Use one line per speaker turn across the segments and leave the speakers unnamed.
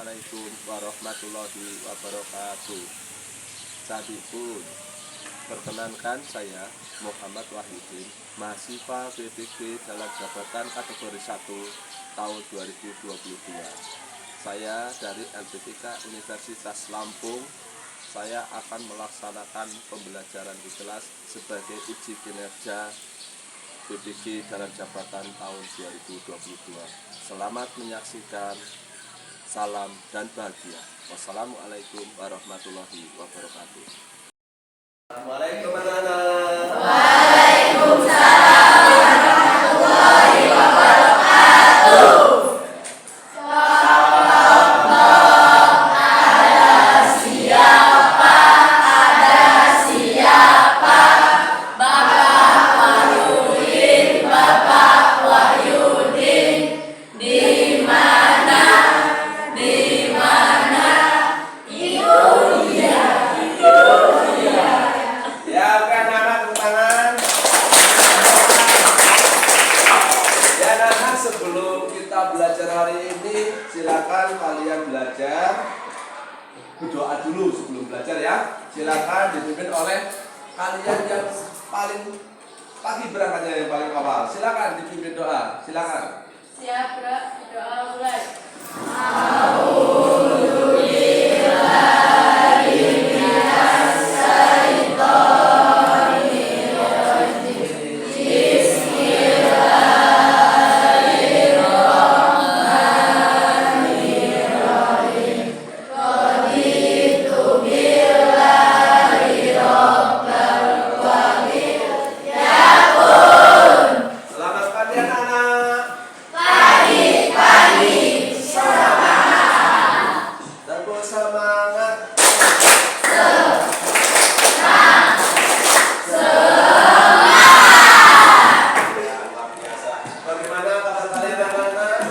Assalamualaikum warahmatullahi wabarakatuh. Sabipun, perkenankan saya Muhammad Wahyudin, mahasiswa PPG dalam jabatan kategori 1 tahun 2022. Saya dari LPTK Universitas Lampung. Saya akan melaksanakan pembelajaran di kelas sebagai uji kinerja PPG dalam jabatan tahun 2022. Selamat menyaksikan. Salam dan bahagia. Wassalamualaikum warahmatullahi wabarakatuh. Assalamualaikum anak-anak.
Waalaikumsalam warahmatullahi wabarakatuh. Kelompok ada siapa? Bapak Wahyudin, Bapak Wahyudin. Di mana?
Ya, oke anak-anak, tepuk tangan. Ya anak-anak, sebelum kita belajar hari ini, silakan kalian belajar berdoa dulu sebelum belajar ya. Silakan dipimpin oleh kalian yang paling pagi berangkatnya, yang paling awal. Silakan dipimpin doa. Silakan.
Siap, Bro. Doa mulai.
Selamat pagi anak-anak. Tepuk semangat. Ya, luar biasa. Bagaimana kabar kalian anak-anak?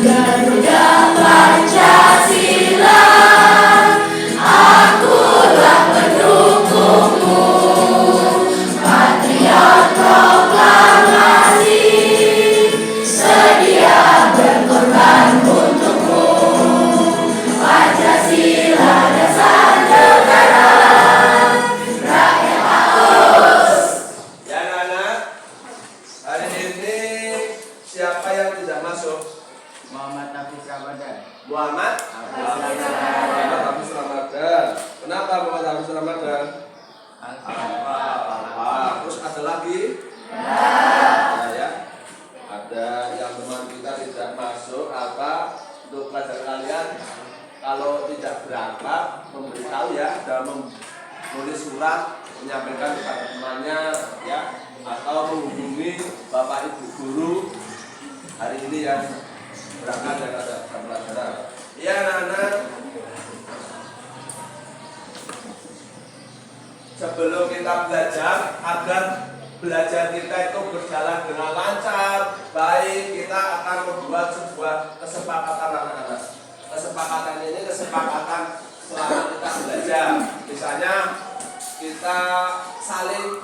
Garuda Pancasila, akulah pendukungmu. Patriot proklamasi, sedia berkorban untukmu. Pancasila dasar negara, rakyat haus.
Ya anak-anak, hari ini siapa yang tidak masuk?
Muhammad Hafiz Ramadan.
Muhammad Hafiz Ramadan. Kenapa Muhammad Hafiz Ramadan? Terus ada lagi? Nah, ya. Ada yang teman kita tidak masuk apa? Untuk pelajaran kalian, kalau tidak berangkat memberitahu ya, dan menulis surat menyampaikan kepada temannya ya, atau menghubungi bapak ibu guru hari ini yang berangkat dan ada pelajaran. Iya anak-anak, sebelum kita belajar, agar belajar kita itu berjalan dengan lancar, baik, kita akan membuat sebuah kesepakatan anak-anak. Kesepakatan ini kesepakatan selama kita belajar. Misalnya kita saling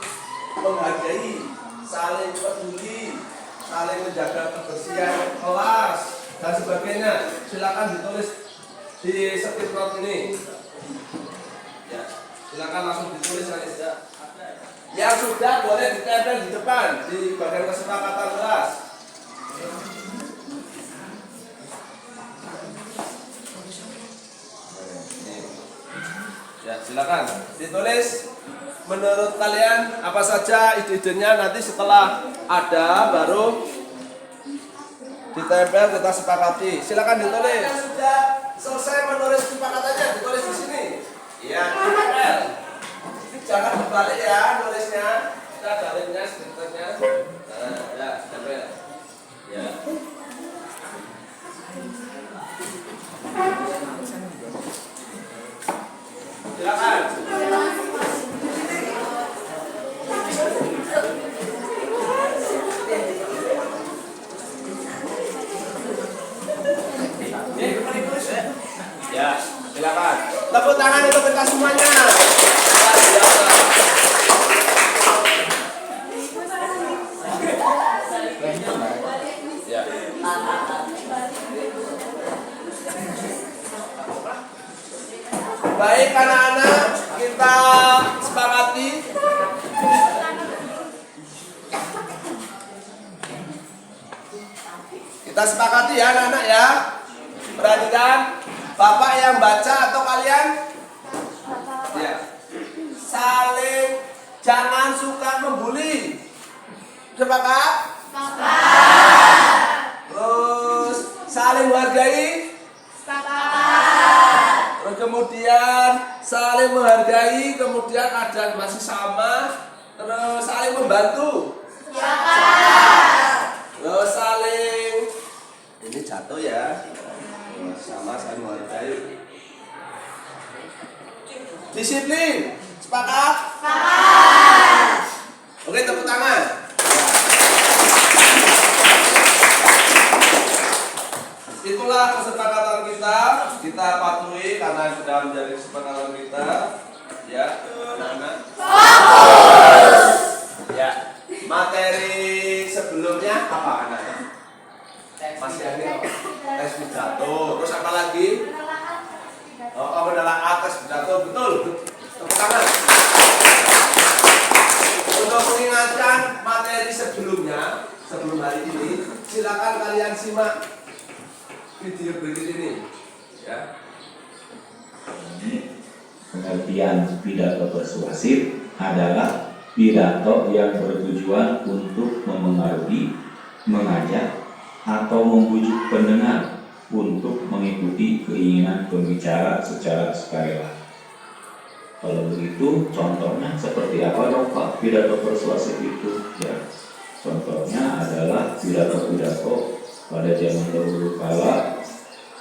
menghargai, saling peduli, saling menjaga kebersihan kelas dan sebagainya. Silakan ditulis di script note ini. Ya, silakan langsung ditulis saja. Yang sudah boleh ditempel di depan di bagian kesepakatan kelas. Ya, silakan ditulis. Menurut kalian apa saja ide-idenya, nanti setelah ada baru ditempel, kita sepakati. Silakan ditulis. Sudah selesai menulis kesepakatannya, ditulis di sini. Iya, ditempel. Jangan berbalik ya nulisnya. Kita baliknya sebenarnya. Nah, ya, tempel. Ya. Silakan. Ya. Tepuk tangan untuk kita semuanya. Luar biasa. Ya. Baik anak-anak, kita sepakati. Kita sepakati ya anak-anak ya. Perhatikan, Bapak yang baca atau kalian? Ya. Saling jangan suka membuli. Sepakat? Terus saling menghargai. Terus kemudian saling menghargai, kemudian ada masih sama. Terus saling membantu. Terus saling ini jatuh ya. Sama saling menghargai. Disiplin. Sepakat? Oke, tepuk tangan. Itulah kesepakatan kita patuhi karena sudah menjadi kesepakatan kita, ya, anak-anak. Fokus. Ya, materi sebelumnya apa anak-anak? Masih ada tes pidato, terus apa lagi? Oh, kamu adalah atas pidato, betul. Tepuk tangan. Untuk mengingatkan materi sebelumnya, sebelum hari ini, silakan kalian simak video berikut ini, ya.
Pengertian pidato persuasif adalah pidato yang bertujuan untuk memengaruhi, mengajak, atau membujuk pendengar untuk mengikuti keinginan pembicara secara sukarela. Kalau begitu, contohnya seperti apa dong Pak pidato persuasif itu? Ya, contohnya adalah pidato-pidato pada zaman dahulu kala,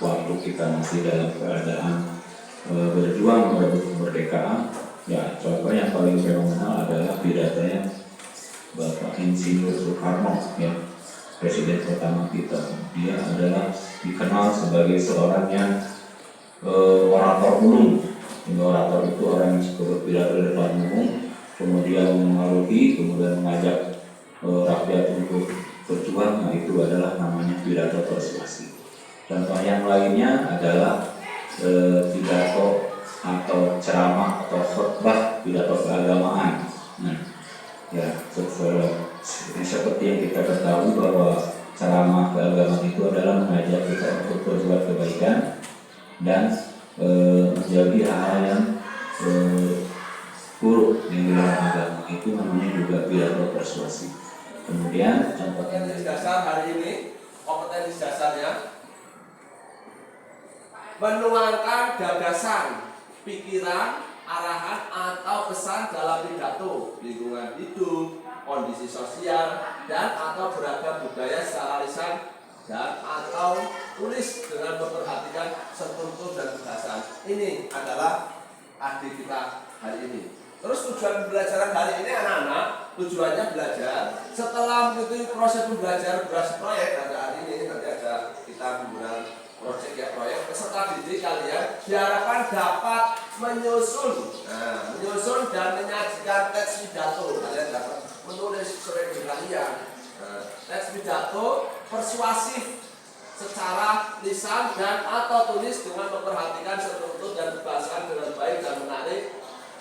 waktu kita masih dalam keadaan berjuang merebut kemerdekaan. Ya, contoh yang paling fenomenal adalah pidatonya Bapak Insinyur Soekarno, ya, Presiden pertama kita. Dia adalah dikenal sebagai seorang yang orator ulung. Orator itu orang yang suka berpidato di depan umum, kemudian mengaruhi, kemudian mengajak rakyat untuk berjuang. Nah, itu adalah namanya pidato persuasif. Contoh yang lainnya adalah pidato atau ceramah atau khotbah pidato keagamaan. Nah, ya, seperti yang kita ketahui bahwa ceramah keagamaan itu adalah mengajak kita untuk berbuat kebaikan dan menjauhi hal yang buruk yang di dalam agama. Itu namanya juga pidato persuasif. Kemudian contohnya
Kompetensi dasar hari ini, kompetensi dasarnya menuangkan gagasan, pikiran, arahan atau pesan dalam pidato, lingkungan hidup, kondisi sosial, dan atau beragam budaya secara lisan dan atau tulis dengan memperhatikan struktur dan bahasan. Ini adalah adik kita hari ini. Terus tujuan pembelajaran hari ini anak-anak, tujuannya belajar. Setelah mengikuti proses pembelajaran berbasis proyek, ada hari ini nanti ada kita menggunakan proyek ya proyek. Peserta didik kalian diharapkan dapat menyusun dan menyajikan teks pidato. Kalian dapat menulis sesuai dengan kalian. Teks pidato persuasif secara lisan dan atau tulis dengan memperhatikan struktur dan bahasan dengan baik dan menarik.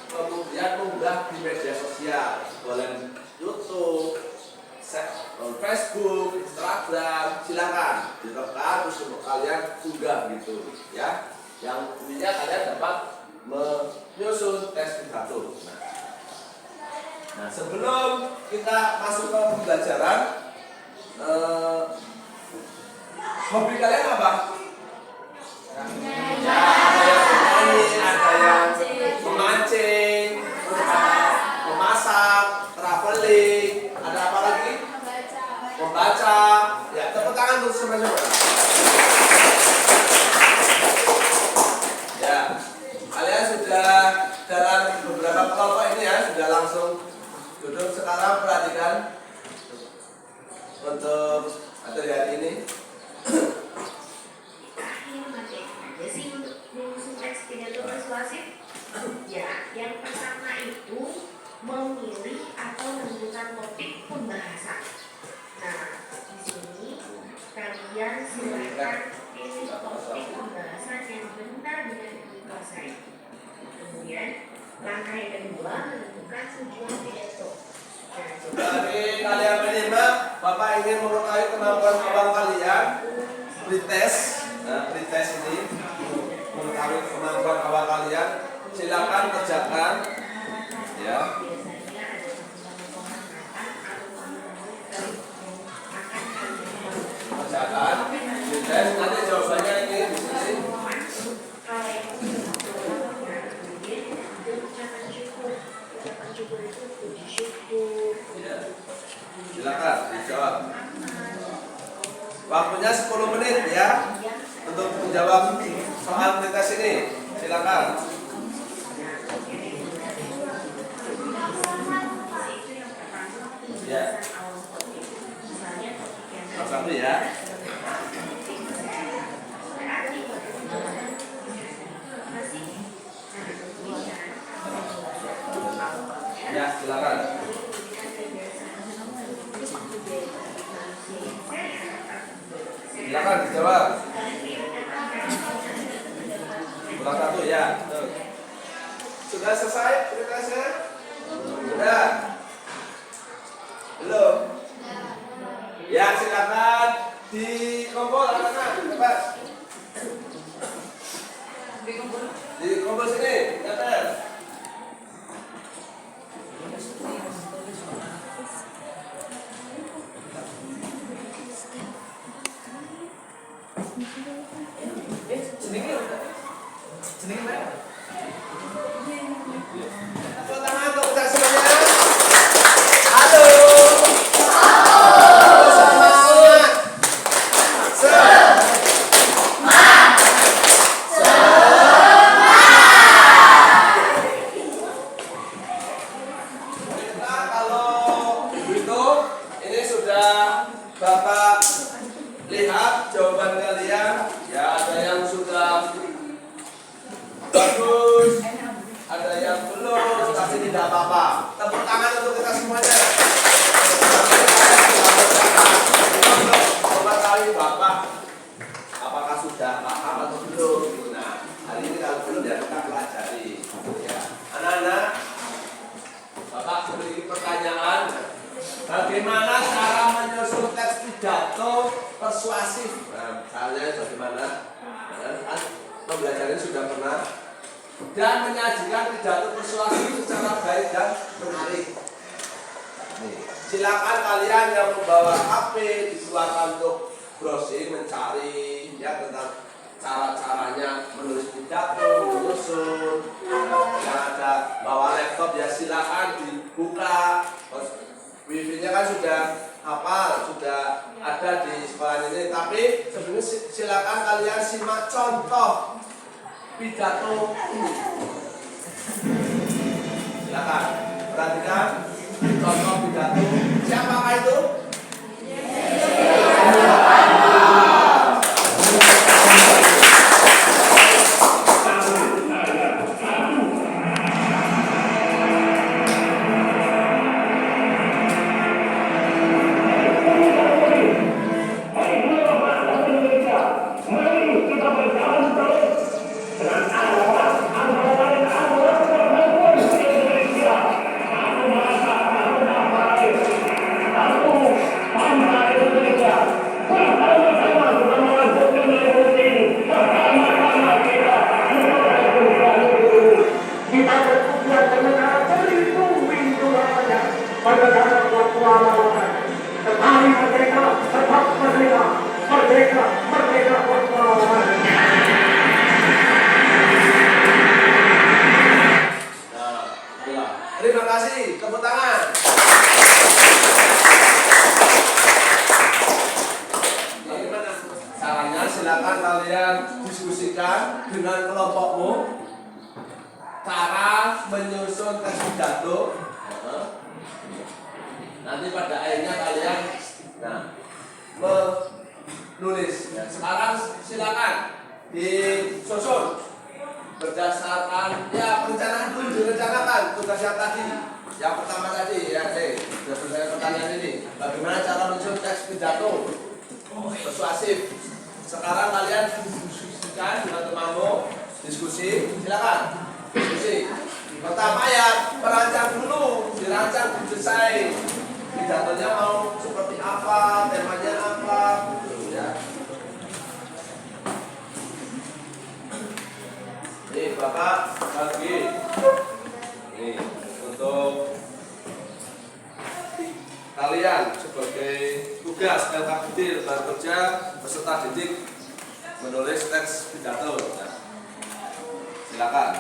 Kemudian mengunggah di media sosial, boleh YouTube, Facebook, Instagram, silakan direkam terus untuk kalian unggah gitu, ya. Yang intinya kalian dapat menyusun teks pidato. Nah, sebelum kita masuk ke pembelajaran, hobi kalian apa? Ya, ada yang bernyanyi, ada yang memancing, memasak, traveling, ada apa lagi? Membaca. Ya, tepuk tangan untuk semuanya. Ya, kalian sudah dalam beberapa kelompok ini ya sudah langsung duduk. Sekarang perhatikan untuk materi hari ini.
Jadi untuk menyusun teks pidato persuasif
persuasif? Ya, yang pertama itu memilih atau menentukan topik pembahasan. Nah, di sini kalian silahkan pilih topik pembahasan yang benar-benar dikuasai. Kemudian, langkah yang kedua menentukan tujuan pidato. Nah,
Dari kalian menyimak, Bapak ingin mengetahui kemampuan abang kalian. Pretest, nah pretest ini mengetahui kemampuan abang kalian. Silakan kerjakan, ya.
biasanya ada penghormatan atau
Kerjakan, pretest. Nanti jawabannya ini di sini.
kalau yang kemudian ada ucapan syukur itu puji syukur.
Ya. Silakan dijawab. Waktunya 10 menit ya untuk menjawab soal pretest ini. Silakan. Ya. Satu ya. Ya, silakan. Silakan dijawab. Kurang satu ya. Tuh. Sudah selesai ceritanya? Sudah. Belum. Ya, silakan dikumpul anak-anak, cepat. Dikumpul sini, cepat. Tepuk tangan untuk kita semuanya. Halo. Semangat. Nah, kalau begitu, ini sudah Bapak lihat jawaban kalian. Ya, ada yang sudah bagus, ada yang belum, tapi tidak apa-apa. Tepuk tangan untuk kita semuanya. Mengetahui Bapak apakah sudah paham atau belum. Nah, hari ini kalau belum ya kita pelajari. Ya. Anak-anak, Bapak memiliki pertanyaan. Bagaimana cara menyusun teks pidato persuasif? Nah, misalnya bagaimana? Kan pembelajaran sudah pernah. Dan menyajikan pidato persuasif secara baik dan menarik. Nih, silakan kalian yang membawa HP disilakan untuk browsing mencari ya tentang cara-caranya menulis pidato, menyusun. Yang ada bawa laptop ya silakan dibuka. Wifi-nya kan sudah hafal, sudah ada di sekolah ini. Tapi sebenarnya silakan kalian simak contoh pidato ini. Silakan perhatikan contoh pidato. Siapakah itu? Terima kasih, tepuk tangan. Bagaimana caranya? Silakan kalian diskusikan dengan kelompokmu cara menyusun teks pidato. Nanti pada akhirnya kalian menulis. Sekarang silakan disusun. berdasarkan ya perencanaan dulu direncanakan tugas yang tadi. Yang pertama tadi ya, sudah selesai pertanyaan ini. Bagaimana cara menyusun teks pidato persuasif? Sekarang kalian diskusikan dengan temanmu. Diskusi, silakan. Diskusi. Pertama ya, merancang dulu, dirancang, didesain. Pidatonya mau seperti apa, temanya apa, gitu ya. Ini Bapak bagi. Ini untuk kalian sebagai tugas LKBD lembaga kerja peserta didik menulis teks pidato. Nah, silakan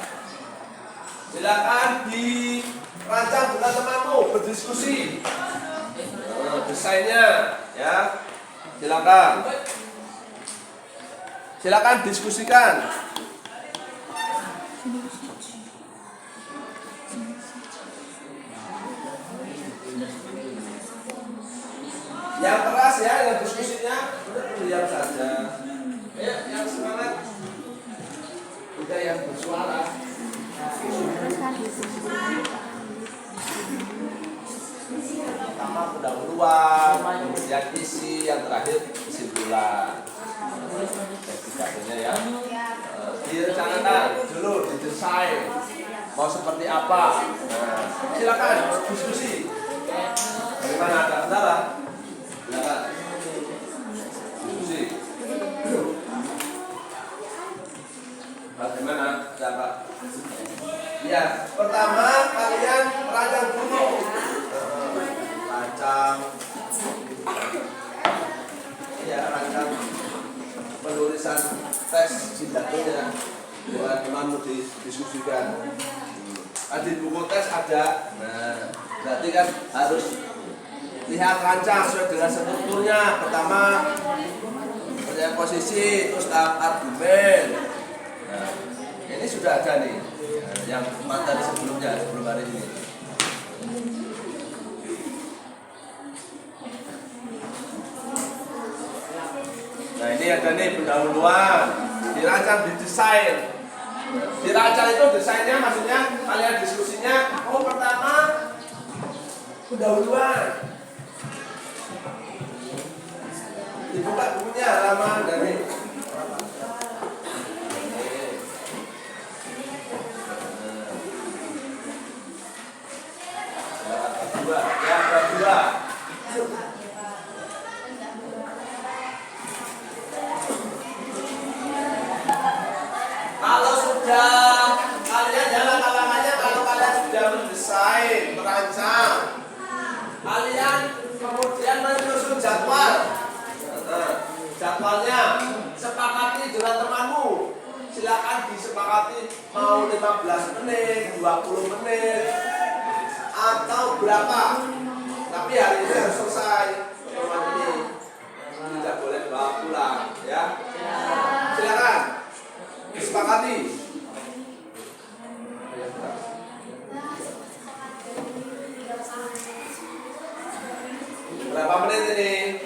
dirancang dengan temanmu, berdiskusi. Desainnya ya, silakan diskusikan. Yang keras ya, yang diskusinya diam saja. Ayo, yang semangat. Udah yang bersuara. Pertama pendahuluan, kemudian isi, yang terakhir kesimpulan. Pidatonya ya. Direncanakan dulu, didesain. Mau seperti apa? Nah, silakan diskusi. Bagaimana, ada kendala? Silakan diskusi. Bagaimana, siapa? Ya, pertama kalian rancang dulu. Rancang penulisan teks pidatonya dengan temanmu didiskusikan. Di buku teks ada. Nah, berarti kan harus lihat rancang sesuai dengan strukturnya. Pertama posisi, terus tahap argumen. Nah, ini sudah ada nih, yang materi sebelumnya, sebelum hari ini. Nah, ini ada nih pendahuluan, dirancang, didesain. Dirancang itu desainnya maksudnya kalian diskusinya. Oh, pertama pendahuluan. Dibuka bukunya halaman dari kedua. Kalau sudah kalian jangan kalangannya, kalau kalian sudah mendesain, merancang, kalian kemudian menyusun jadwal. Jadwalnya sepakati dengan temanmu. Silakan disepakati mau 15 menit, 20 menit, atau berapa. Tapi hari ini harus selesai teman ini. Tidak boleh bawa pulang, ya. Silakan disepakati. Berapa menit ini?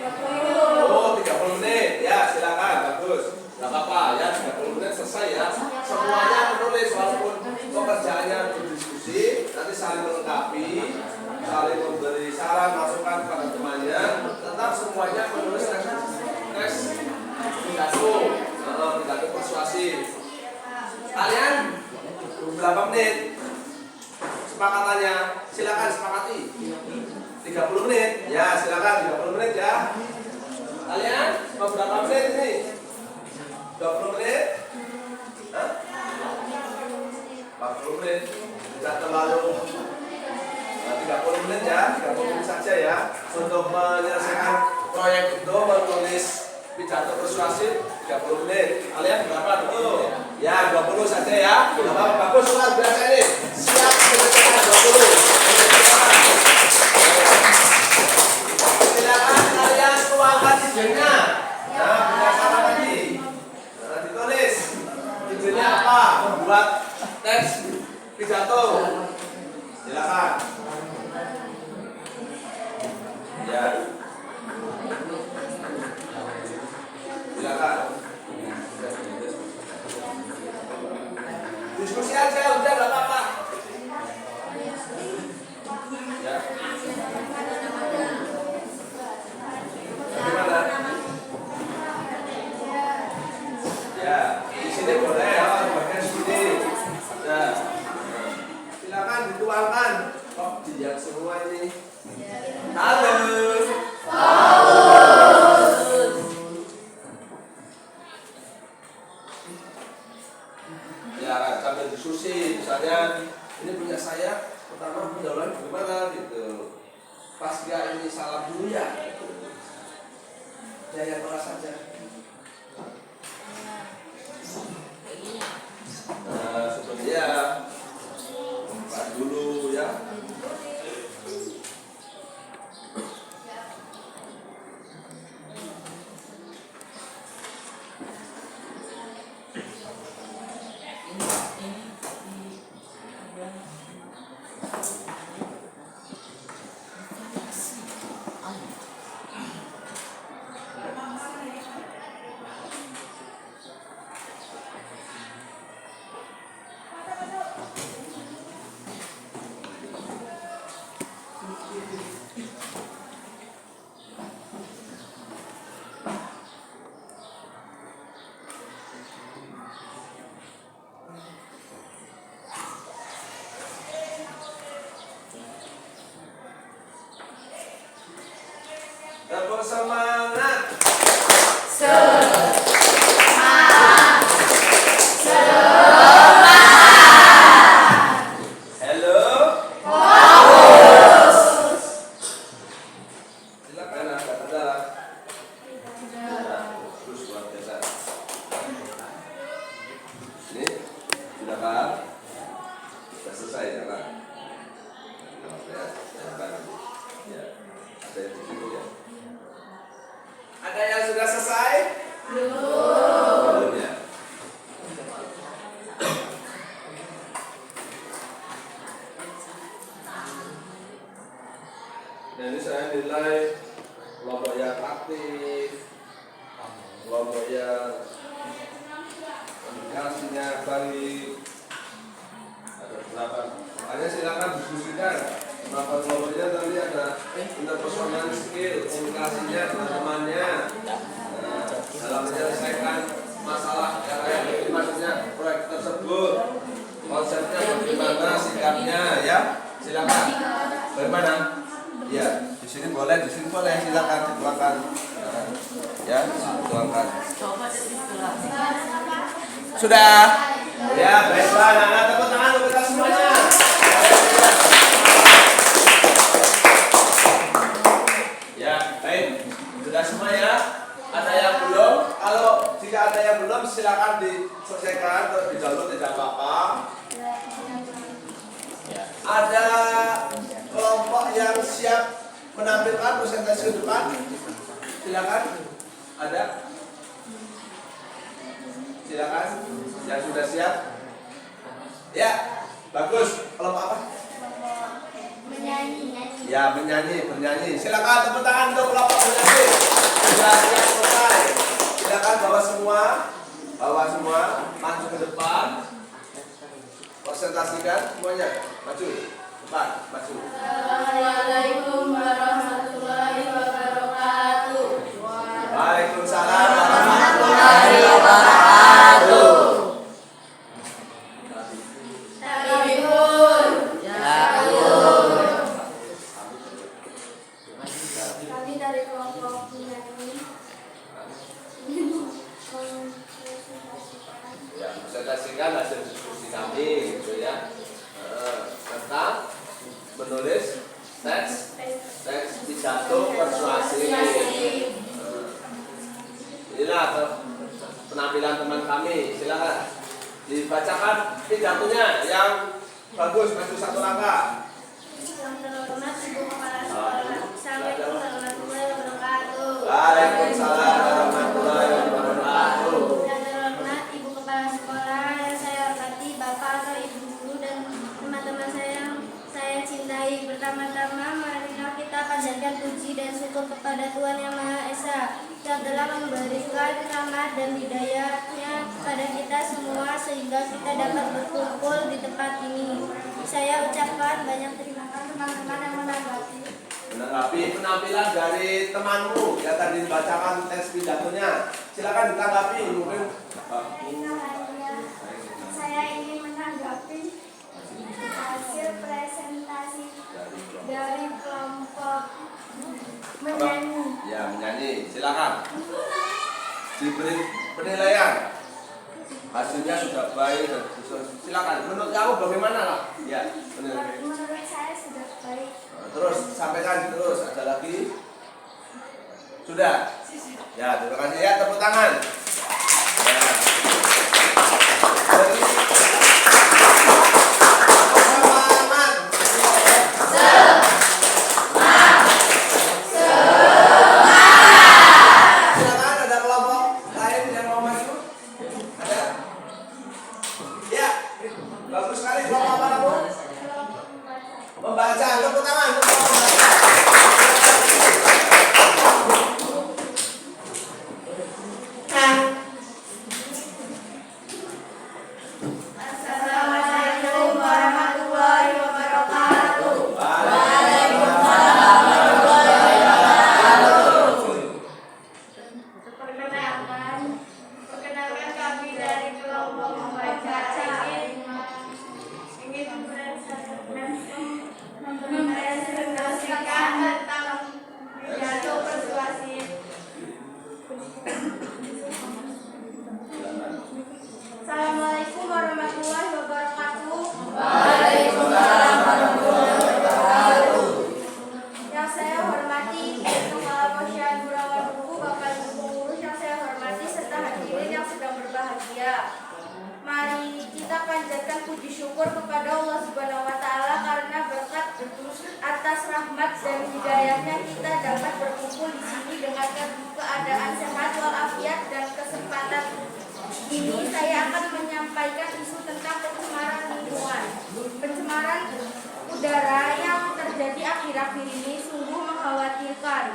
Oh, 30 menit. Ya, silakan. Bagus. Enggak apa-apa ya, 30 menit selesai ya. Semuanya menulis, walaupun pekerjaannya berdiskusi, nanti saling melengkapi, saling memberi saran, masukan kepada temannya, tetap semuanya menulis teks pidato, pidato persuasif. Kalian berapa menit sepakatannya? Silakan sepakati. 30 menit. Ya, silakan 30 menit ya. Kalian mau berapa menit ini? 20 menit? Hah? 40 menit. Tidak terlalu 30 menit ya, 30 menit saja ya. Untuk menyelesaikan proyek itu menulis pidato persuasif 30 menit. Kalian berapa dulu? Ya, 20 saja ya. Bagus, luar biasa ini. Siap menyelesaikan 20. Silakan kalian tuangkan idenya. Nah, berdasarkan tadi. Nah, ditulis idenya apa? Membuat teks pidato. Silakan. Ya. Silakan. Diskusi aja, udah nggak apa-apa. Ya. Gimana? Ya, di sini boleh ya, bagian sini. Ya. Silakan dituangkan. Kok dilihat semua ini? Halo. Ya, sambil diskusi, misalnya ini punya saya, pertama pendahuluan gimana gitu. Pas dia ini salah dulu ya, gitu. Ya yang keras saja. Nah, seperti ya, pas dulu ya. Tepuk semangat. Halo. Silakan ada. Terus luar biasa. Ini sudah kan? Sudah selesai ya kan? Ya, ya. Ada yang di situ ya. Ada yang sudah selesai? Belum ya? Dan ini saya nilai kelompok yang aktif, kelompok yang komunikasinya baik. Ada berapa? Hanya silakan diskusikan. Berapa kelompoknya tadi ada interpersonal skill, komunikasinya teman-temannya. Dalam menyelesaikan masalah yang maksudnya proyek tersebut, konsepnya bagaimana, sikapnya, ya silakan. Bagaimana? Ya, di sini boleh, silakan dituangkan. Ya, dituangkan. Sudah. Ya, baiklah, anak-anak tepuk tangan untuk kita semuanya. Ya, baik. Sudah semua ya. Ada yang belum? Kalau jika ada yang belum, silakan diselesaikan atau di-download, tidak apa-apa. Ada kelompok yang siap menampilkan presentasi ke depan? Silakan. Ada? Silakan. Yang sudah siap? Ya, bagus. Kelompok apa? Ya, bernyanyi. Silakan tepuk tangan untuk kelompok bernyanyi. Sudah siap selesai. Silakan bawa semua, maju ke depan. Presentasikan semuanya. Maju. Depan, maju.
Assalamualaikum warahmatullahi wabarakatuh.
Waalaikumsalam warahmatullahi
wabarakatuh. Kami dari kelompok penyanyi
ya, presentasikan hasil diskusi kami gitu ya. Tentang menulis teks pidato persuasif. Inilah penampilan teman kami. Silakan dibacakan pidatonya yang bagus, maju satu langkah.
yang terhormat Ibu Kepala Sekolah. Assalamualaikum warahmatullahi wabarakatuh.
Waalaikumsalam warahmatullahi wabarakatuh.
Yang terhormat Ibu Kepala Sekolah, yang saya hormati Bapak atau Ibu Guru dan teman-teman saya cintai. Pertama-tama marilah kita panjatkan puji dan syukur kepada Tuhan Yang Maha Esa. Kita Allah telah memberikan rahmat dan hidayahnya pada kita semua sehingga kita dapat berkumpul di tempat ini. Saya ucapkan banyak terima kasih teman-teman yang menanggapi.
Menanggapi penampilan dari temanmu yang tadi dibacakan teks pidatonya. Silakan ditanggapi mungkin.
Saya ingin menanggapi hasil presentasi dari kelompok menyanyi.
Ya, menyanyi. Silakan. Diberi penilaian. Hasilnya sudah baik. Silakan. Menurut kamu bagaimana lah? Ya, penilaian.
Menurut saya sudah baik.
Terus sampaikan terus. Ada lagi? Sudah. Ya, terima kasih ya. Tepuk tangan. Ya. Jadi, silakan, ada kelompok lain yang mau masuk? Ada? Ya, bagus sekali. Kelompok apa kamu? Membaca. Tepuk tangan untuk kelompok membaca.
Assalamualaikum warahmatullahi wabarakatuh. Perkenalkan kami dari kelompok membaca ingin mempresentasikan tentang pidato persuasif. Assalamualaikum warahmatullahi wabarakatuh. Waalaikumsalam warahmatullahi wabarakatuh. Yang saya hormati Kepala Posyandu Rawan Buku, Bapak Ibu pengurus yang saya hormati serta hadirin yang sedang berbahagia. Mari kita panjatkan puji syukur kepada Allah Subhanahu wa taala karena berkat atas rahmat dan hidayahnya kita dapat berkumpul di sini dengan keadaan sehat walafiat dan kesempatan ini saya akan menyampaikan isu tentang pencemaran lingkungan. Pencemaran udara yang terjadi akhir-akhir ini sungguh mengkhawatirkan.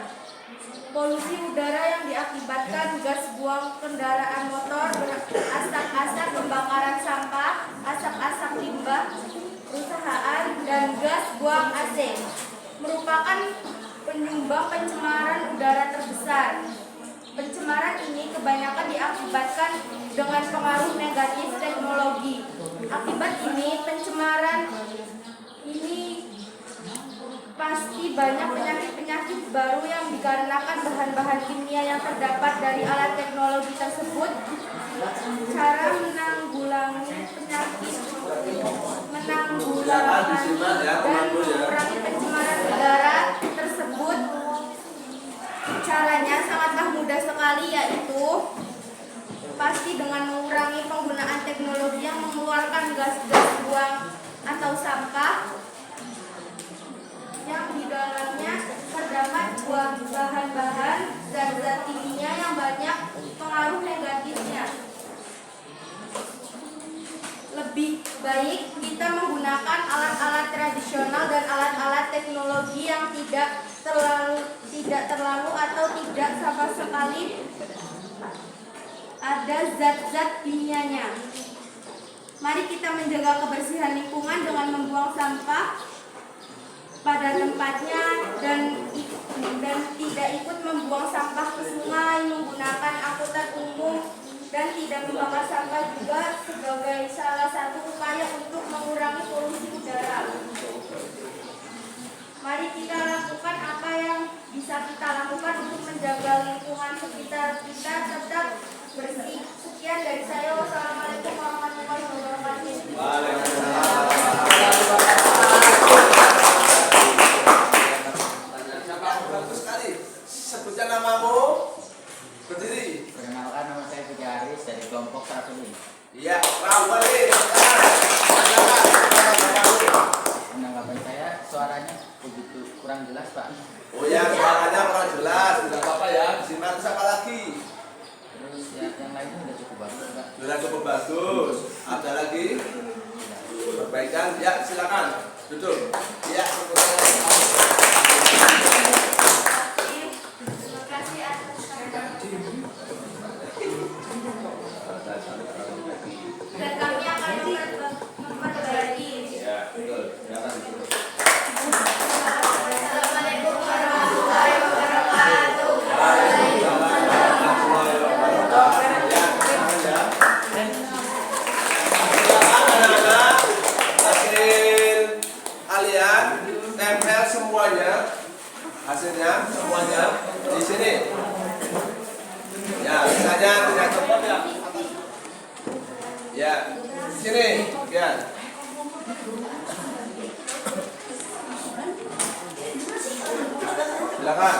Polusi udara yang diakibatkan gas buang kendaraan motor, asap-asap pembakaran sampah, asap-asap limbah perusahaan, dan gas buang AC merupakan penyumbang pencemaran udara terbesar. Pencemaran ini kebanyakan diakibatkan dengan pengaruh negatif teknologi. Akibat ini, pencemaran ini pasti banyak penyakit-penyakit baru yang dikarenakan bahan-bahan kimia yang terdapat dari alat teknologi tersebut. Cara menanggulangi penyakit, menanggulangi dan mengurangi pencemaran udara tersebut, caranya sangatlah mudah sekali, yaitu pasti dengan mengurangi penggunaan teknologi yang mengeluarkan gas-gas buang atau sampah yang di dalamnya terdapat bahan-bahan zat-zat kimia yang banyak pengaruh negatifnya. Lebih baik kita menggunakan alat-alat tradisional dan alat-alat teknologi yang tidak terlalu atau tidak sama sekali ada zat-zat kimianya. Mari kita menjaga kebersihan lingkungan dengan membuang sampah pada tempatnya dan tidak ikut membuang sampah ke sungai, menggunakan angkutan umum, dan tidak membakar sampah juga sebagai salah satu upaya untuk mengurangi polusi udara. Mari kita lakukan apa yang bisa kita lakukan untuk menjaga lingkungan sekitar kita tetap bersih. Sekian dari saya. Wassalamualaikum warahmatullahi wabarakatuh.
Bagus sekali. Sebutkan namamu. Berdiri.
Perkenalkan, nama saya Puji Haris dari kelompok Sarapeli.
Iya, Rawali.
Penanggapan saya, suaranya begitu kurang jelas, Pak.
Oh ya, suaranya kurang jelas. Tidak apa-apa ya. Disimak siapa lagi?
Terus ya, yang lainnya sudah cukup bagus, Pak.
Sudah cukup bagus. Ada lagi? Perbaikan? Ya, silakan. Duduk. Ya,
Terima kasih atas Dan kami akan memperbaiki.
Ya, betul. Silakan.
Assalamualaikum warahmatullahi wabarakatuh.
Kalian tempel semuanya, hasilnya semuanya di sini. Ya, misalnya tidak cepat ya. Ya, sini, ya. Silakan.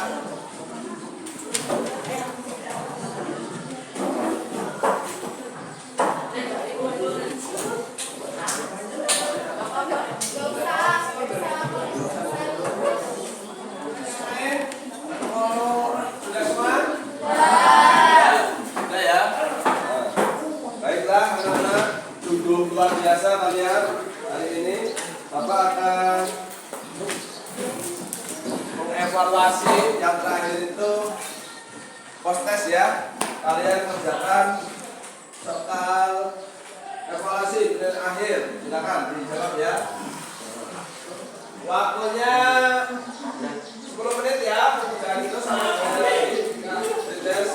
Sudah semua? Sudah ya? Baiklah anak-anak, duduk luar biasa kalian hari ini. Bapak akan mengevaluasi yang terakhir itu post-test ya. Kalian kerjakan soal evaluasi dan akhir. Silakan dijawab ya. Waktunya 10 menit ya. Pekerjaan itu sama lagi. Tes.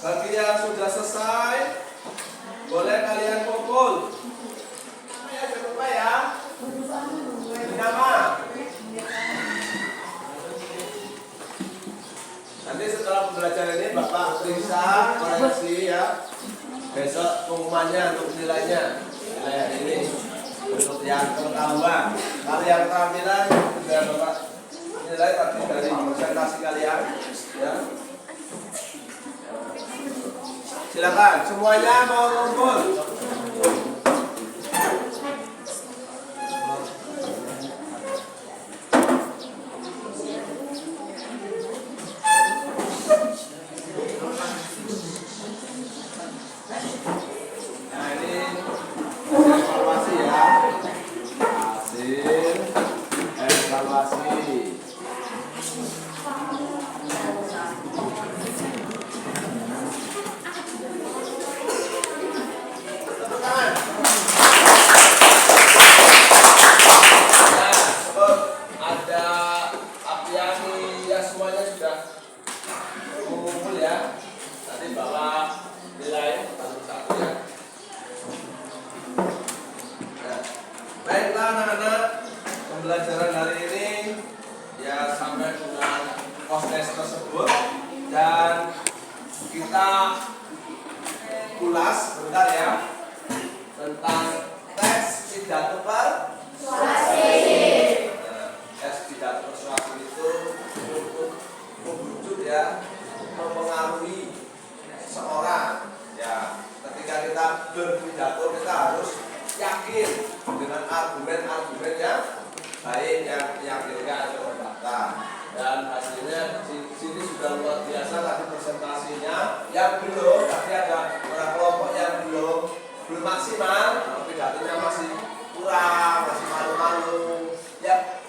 Bagi yang sudah selesai, boleh kalian kumpul. Ya, jangan lupa ya. Nama. Nanti setelah pembelajaran ini Bapak periksa koreksi ya. Besok pengumumannya untuk nilainya. Nilai hari ini untuk yang pengetahuan. Kalau yang keterampilan sudah Bapak nilai tadi dari presentasi kalian ya. Silakan semuanya mau ngumpul. Nah ini evaluasi ya. Hasil evaluasi. Baiklah anak-anak, pembelajaran hari ini ya sampai dengan post-test tersebut dan kita ulas sebentar ya tentang tes pidato persuasif. Tes pidato persuasif itu untuk membujuk ya, mempengaruhi seseorang ya. Ketika kita berpidato kita harus yakin dengan argumen-argumen yang baik yang meyakinkan oleh fakta dan hasilnya di sini sudah luar biasa tadi presentasinya. Yang belum tadi ada beberapa kelompok yang belum maksimal, pidatonya masih kurang, masih malu-malu ya.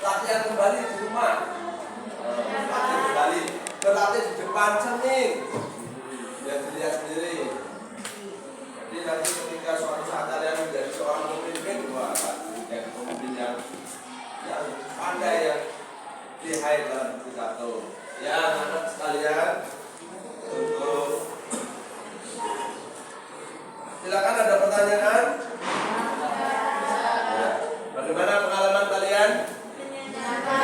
Latihan kembali di rumah, latihan kembali, berlatih di depan cermin biar dilihat sendiri. Jadi nanti ketika suatu saat kalian menjadi seorang pemimpin, wah jadi pemimpin yang pandai, yang lihai dalam pidato. Ya anak-anak sekalian, untuk silakan ada pertanyaan. Ya. Bagaimana pengalaman kalian? Menyenangkan.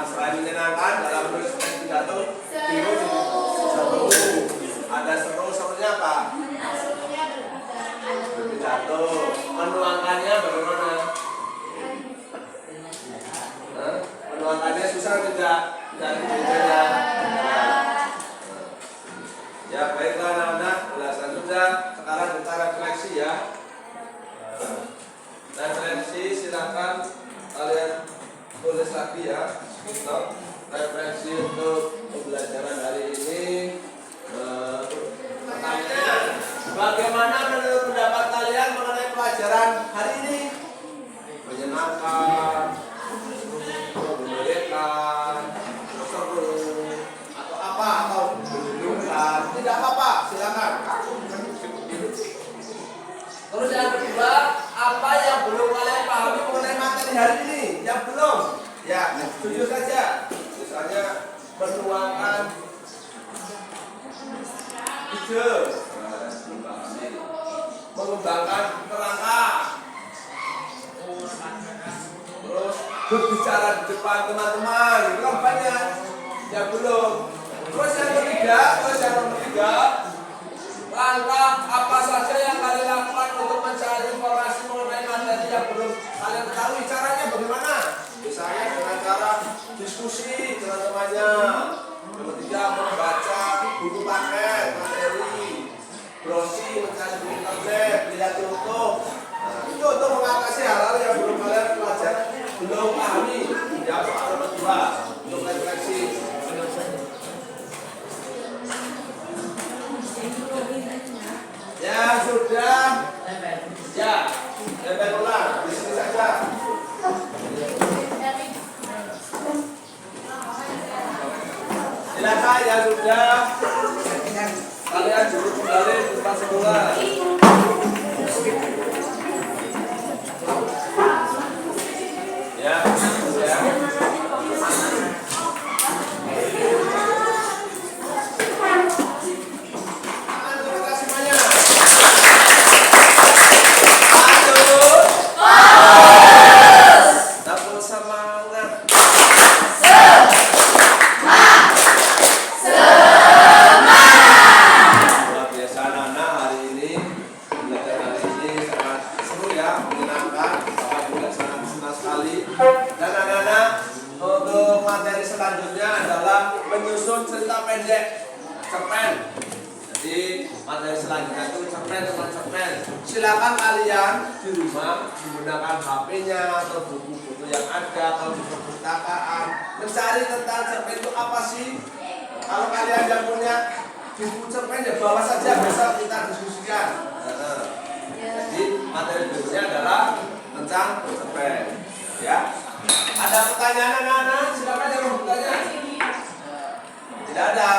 Selain menyenangkan dalam menulis pidato, seru. Ada seru-serunya apa? Pidato. Menuangkannya bagaimana? Menuangkannya susah tidak? Tidak ya. Ya baiklah anak-anak, ulasan sudah. Sekarang kita refleksi ya. Refleksi silakan kalian tulis lagi ya. Refleksi untuk pembelajaran hari ini. Pertanyaan, bagaimana menurut pendapat kalian mengenai pelajaran hari ini? Menyenangkan, materi hari ini? Yang belum? Ya, jujur saja. Misalnya menuangkan ide, mengembangkan kerangka, terus berbicara di depan teman-teman, itu kan banyak. Yang belum. Terus yang ketiga, langkah apa saja yang kalian lakukan untuk mencari informasi mengenai materi yang belum kalian ketahui. Caranya bagaimana? Misalnya dengan cara diskusi dengan temannya. Yang ketiga, membaca buku paket materi, browsing, mencari di internet, lihat YouTube. Nah, itu untuk mengatasi hal-hal yang belum kalian pelajari, belum pahami. Ya, soal nomor 2 untuk refleksi. Ya sudah, ya, lempar ulang di sini saja. Silakan ya sudah. Kalian duduk kembali di tempat semula. Ya, ya. Menyusun cerita pendek, cerpen. Jadi materi selanjutnya itu cerpen teman cerpen. Silakan kalian di rumah menggunakan HP-nya atau buku-buku yang ada atau di perpustakaan mencari tentang cerpen itu apa sih. Kalau kalian yang punya buku cerpen ya bawa saja, besok kita diskusikan. Jadi materi berikutnya adalah tentang cerpen. Ya. Ada pertanyaan anak-anak? Silakan yang mau bertanya. Tidak ada.